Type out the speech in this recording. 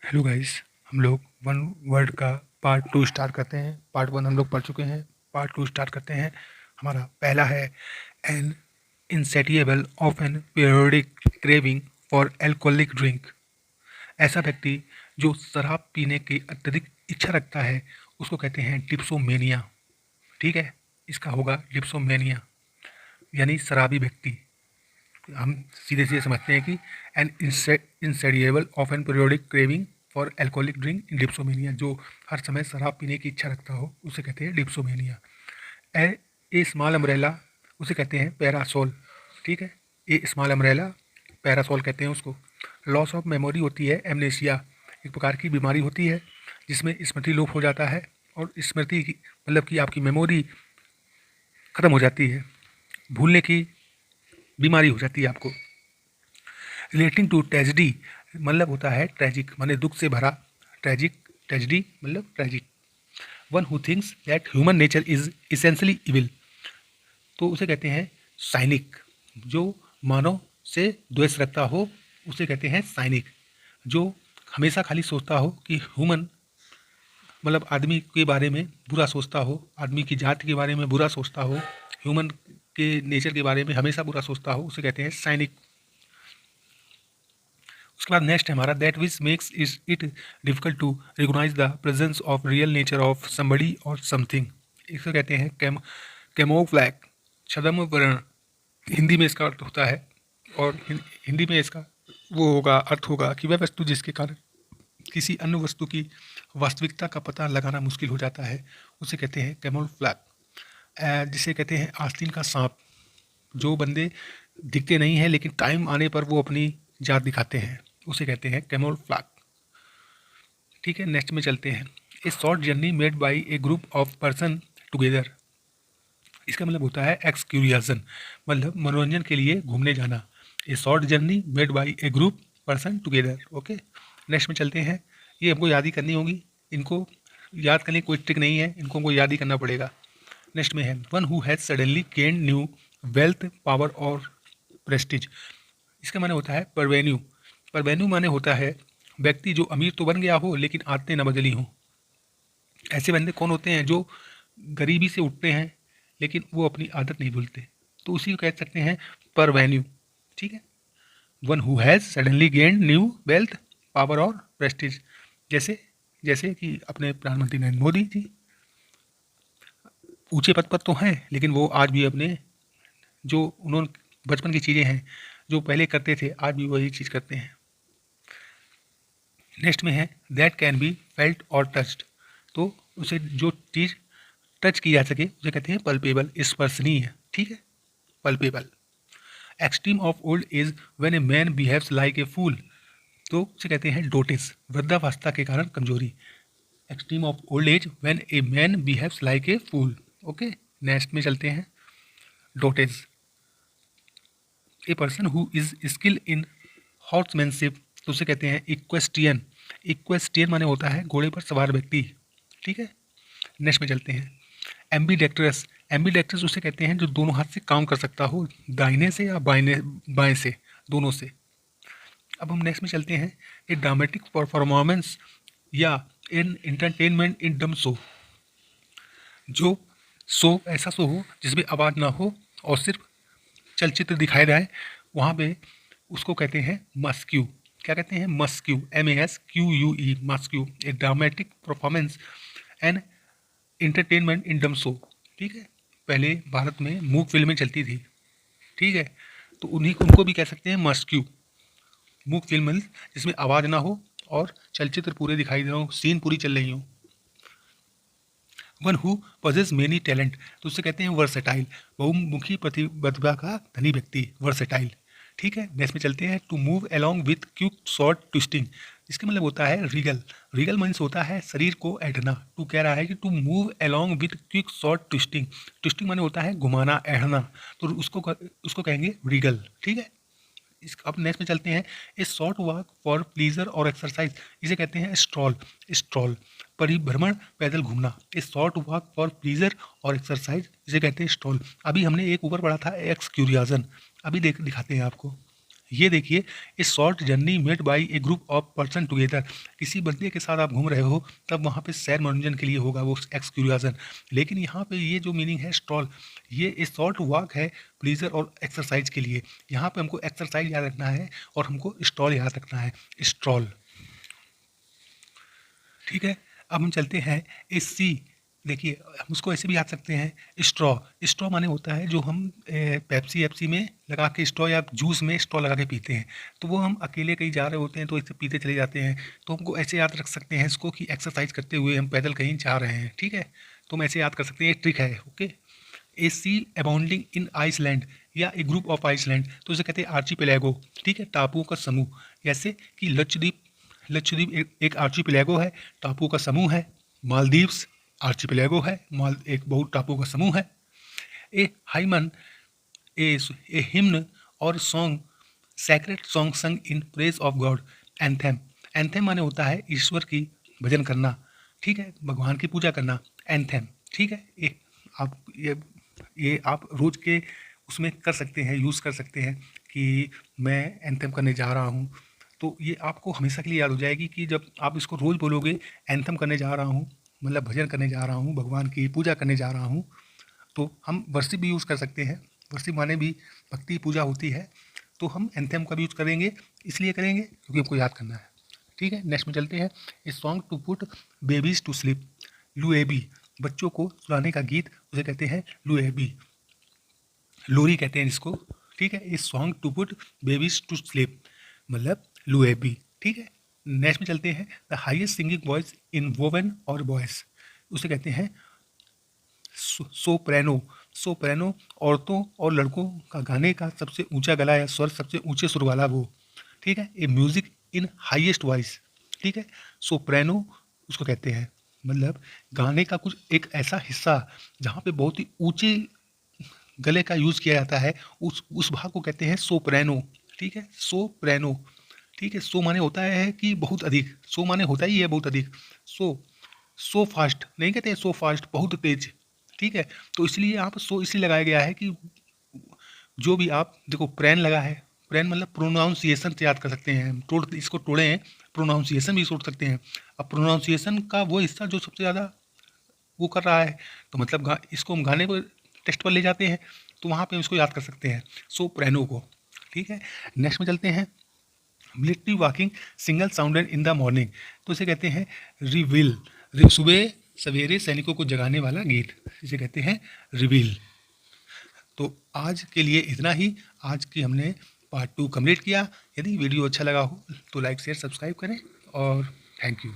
Hello guys. हम लोग one word का पार्ट टू स्टार्ट करते हैं। पार्ट वन हम लोग पढ़ चुके हैं, पार्ट टू स्टार्ट करते हैं। हमारा पहला है an insatiable of an periodic craving for alcoholic drink. ऐसा व्यक्ति जो शराब पीने की अत्यधिक इच्छा रखता है उसको कहते हैं डिप्सोमेनिया। ठीक है, इसका होगा डिप्सोमेनिया यानी शराबी व्यक्ति। हम सीधे सीधे समझते हैं कि an insatiable of an periodic craving for alcoholic drink dipsomania, जो हर समय शराब पीने की इच्छा रखता हो उसे कहते हैं डिप्सोमेनिया। ए स्मॉल अम्ब्रेला उसे कहते हैं पैरासोल। ठीक है, ए स्मॉल अम्ब्रेला पैरासोल कहते हैं उसको। लॉस ऑफ मेमोरी होती है एमनेशिया, एक प्रकार की बीमारी होती है जिसमें स्मृति लोप हो जाता है और स्मृति की मतलब कि आपकी मेमोरी खत्म हो जाती है, भूलने की बीमारी हो जाती है आपको। रिलेटिंग टू ट्रेजिडी मतलब होता है ट्रेजिक माने दुख से भरा, ट्रेजिक ट्रेजिडी मतलब tragic. One who thinks that human nature is essentially evil, तो उसे कहते हैं साइनिक। जो मानव से द्वेष रखता हो उसे कहते हैं साइनिक। जो हमेशा खाली सोचता हो कि ह्यूमन मतलब आदमी के बारे में बुरा सोचता हो, आदमी की जाति के बारे में बुरा सोचता हो, ह्यूमन के नेचर के बारे में हमेशा बुरा सोचता हो, उसे कहते हैं साइनिक। उसके बाद नेक्स्ट है हमारा that which makes is it difficult to recognise the presence of real nature of somebody और समथिंग। इसे कहते हैं कैमोफ्लैग, छद्मवर्ण। हिंदी में इसका अर्थ होता है और हिंदी में इसका वो होगा अर्थ होगा कि वह वस्तु जिसके कारण किसी अन्य वस्तु की वास्तविकता का पता लगाना मुश्किल हो जाता है उसे कहते हैं कैमोफ्लैग। जिसे कहते हैं आस्तीन का सांप। जो बंदे दिखते नहीं हैं लेकिन टाइम आने पर वो अपनी जात दिखाते हैं उसे कहते हैं कैमोफ्लैग। ठीक है, नेक्स्ट में चलते हैं। ए short journey made by A group of person together. इसका मतलब होता है एक्सक्यूरियन, मतलब मनोरंजन के लिए घूमने जाना। ए short journey made by A group person together. Okay, next में चलते हैं। ये हमको याद ही करनी होगी, इनको याद करने की कोई ट्रिक नहीं है, इनको हमको याद ही करना पड़ेगा। नेक्स्ट में है one who has suddenly gain new wealth power और प्रेस्टिज। इसका माने होता है परवेन्यू। परवेन्यू माने होता है व्यक्ति जो अमीर तो बन गया हो लेकिन आदतें न बदली हों। ऐसे बंदे कौन होते हैं जो गरीबी से उठते हैं लेकिन वो अपनी आदत नहीं भूलते, तो उसी को कह सकते हैं परवेन्यू। ठीक है, one who has suddenly gained new wealth power और प्रेस्टीज। जैसे जैसे कि अपने प्रधानमंत्री नरेंद्र मोदी जी ऊंचे पद पर तो हैं लेकिन वो आज भी अपने जो उन्होंने बचपन की चीज़ें हैं जो पहले करते थे आज भी वही चीज़ करते हैं। नेक्स्ट में है दैट कैन बी फेल्ट और टच्ड, तो उसे जो चीज़ टच की जा सके उसे कहते हैं पल्पेबल, स्पर्शनीय। ठीक है, palpable. Extreme of old age when a man behaves like a fool, तो उसे कहते हैं डोटिस, वृद्धावस्था के कारण कमजोरी। Extreme of old age when a man behaves like a fool. Okay, next में चलते हैं। Dotage, a person who is skill in horsemanship, तो उसे कहते हैं इक्वेस्टियन। इक्वेस्टियन माने होता है घोड़े पर सवार व्यक्ति। ठीक है, नेक्स्ट में चलते हैं। एम्बीडेक्ट्रस, एम्बीडेक्ट्रस उसे कहते हैं जो दोनों हाथ से काम कर सकता हो, दाहिने से या बाएं से, दोनों से। अब हम नेक्स्ट में चलते हैं। ए ड्रामेटिक परफॉर्मेंस या इन एंटरटेनमेंट इन डम शो, जो शो ऐसा शो हो जिसमें आवाज़ ना हो और सिर्फ चलचित्र दिखाए जाए, वहाँ पे उसको कहते हैं मस्क्यू। क्या कहते हैं? Masque, MASQUE, masque. A dramatic performance and entertainment in dumb show. ठीक है, पहले भारत में मूक फिल्में चलती थी। ठीक है, तो उन्हीं को उनको भी कह सकते हैं मस्क्यू। मूक फिल्म जिसमें आवाज़ ना हो और चलचित्र पूरे दिखाई दे रहे हो, सीन पूरी चल रही हो। One who possess many talent, तो उससे कहते हैं वर्सेटाइल, बहुमुखी प्रतिभा का धनी व्यक्ति, वर्सेटाइल। ठीक है, नेक्स्ट में चलते हैं। To move along with quick short twisting, इसका मतलब होता है रीगल। रीगल मीन्स होता है शरीर को ऐढ़ना। टू कह रहा है कि to move along with quick short twisting. Twisting माने होता है घुमाना, ऐढ़ना, तो उसको कहेंगे रीगल। ठीक है, इस अब नेक्स्ट में चलते हैं। ए शॉर्ट वॉक फॉर प्लीजर और एक्सरसाइज, इसे कहते हैं स्ट्रॉल। स्ट्रॉल परिभ्रमण, पैदल घूमना। ए शॉर्ट वॉक फॉर प्लीजर और एक्सरसाइज, इसे कहते हैं स्ट्रॉल। अभी हमने एक ऊपर पढ़ा था एक्सक्यूरियाजन, अभी दिखाते हैं आपको। ये देखिए, ए short journey made by A group of person together. किसी बंदे के साथ आप घूम रहे हो तब वहाँ पे सैर मनोरंजन के लिए होगा वो एक्सक्यूरियन। लेकिन यहाँ पे ये जो मीनिंग है स्ट्रॉल, ये ए शॉर्ट वॉक है प्लीजर और एक्सरसाइज के लिए। यहाँ पे हमको एक्सरसाइज याद रखना है और हमको स्ट्रॉल याद रखना है, स्ट्रॉल। ठीक है, अब हम चलते हैं ए सी। देखिए, हम उसको ऐसे भी याद सकते हैं स्ट्रॉ। स्ट्रॉ माने होता है जो हम पेप्सी एप्सी में लगा के स्ट्रॉ, या जूस में स्ट्रॉ लगा के पीते हैं। तो वो हम अकेले कहीं जा रहे होते हैं तो इसे पीते चले जाते हैं। तो हमको ऐसे याद रख सकते हैं इसको कि एक्सरसाइज करते हुए हम पैदल कहीं जा रहे हैं। ठीक है, तो हम ऐसे याद कर सकते हैं, ये ट्रिक है। ओके, ए सी अबाउंडिंग इन आइसलैंड या ए ग्रुप ऑफ आइसलैंड, तो इसे कहते हैं आर्चीपेलागो। ठीक है, टापुओं का समूह। जैसे कि लक्षद्वीप, लक्षद्वीप एक आर्चीपेलागो है, टापुओं का समूह है। मालदीव्स आर्चीपेलागो है, एक बहुत टापुओं का समूह है। ए हाइमन, ए हिम्न और सॉन्ग, सैक्रेड सॉन्ग संग in praise of God. Anthem, anthem माने होता है ईश्वर की भजन करना। ठीक है, भगवान की पूजा करना, एंथेम। ठीक है, आप ये आप रोज के उसमें कर सकते हैं, यूज़ कर सकते हैं कि मैं एंथेम करने जा रहा हूँ। तो ये आपको हमेशा के लिए याद हो जाएगी कि जब आप इसको रोज़ बोलोगे, एंथम करने जा रहा हूँ मतलब भजन करने जा रहा हूँ, भगवान की पूजा करने जा रहा हूँ। तो हम वर्शिप भी यूज़ कर सकते हैं, वर्शिप माने भी भक्ति पूजा होती है। तो हम एंथम का भी यूज़ करेंगे, इसलिए करेंगे क्योंकि हमको याद करना है। ठीक है, नेक्स्ट में चलते हैं। A song to put babies to sleep, lullaby, बच्चों को सुलाने का गीत, उसे कहते हैं लुएबी, लोरी कहते हैं इसको। ठीक है, a song to put babies to sleep मतलब लुएबी। ठीक है, नेक्स्ट में चलते हैं। The highest singing voice in women और वॉइस, उसे कहते हैं सोप्रेनो। सोप्रेनो औरतों और लड़कों का गाने का सबसे ऊंचा गला या स्वर, सबसे ऊंचे सुर वाला वो। ठीक है, ए म्यूजिक इन हाईएस्ट वॉइस। ठीक है, सोप्रेनो उसको कहते हैं मतलब गाने का कुछ एक ऐसा हिस्सा जहाँ पे बहुत ही ऊंचे गले का यूज़ किया जाता है, उस भाग को कहते हैं सोप्रेनो। ठीक है, सोप्रेनो। ठीक है, सो माने होता है कि बहुत अधिक, सो माने होता ही है बहुत अधिक। सो फास्ट नहीं कहते, सो फास्ट बहुत तेज। ठीक है, तो इसलिए यहाँ पर सो इसलिए लगाया गया है कि जो भी आप देखो, प्रेन लगा है, प्रेन मतलब प्रोनाउंसिएशन से याद कर सकते हैं। इसको तोड़े हैं, प्रोनाउंसिएशन भी सोच सकते हैं। अब प्रोनाउंसिएशन का वो हिस्सा जो सबसे ज़्यादा वो कर रहा है, तो मतलब इसको हम गाने पर टेस्ट पर ले जाते हैं, तो वहाँ पे हम इसको याद कर सकते हैं, सो प्रेनो को। ठीक है, नेक्स्ट में चलते हैं। Military walking single sounded in the morning, तो इसे कहते हैं रिविल। सुबह सवेरे सैनिकों को जगाने वाला गीत, इसे कहते हैं रिविल। तो आज के लिए इतना ही। आज की हमने पार्ट 2 कंप्लीट किया। यदि वीडियो अच्छा लगा हो तो लाइक शेयर सब्सक्राइब करें और थैंक यू।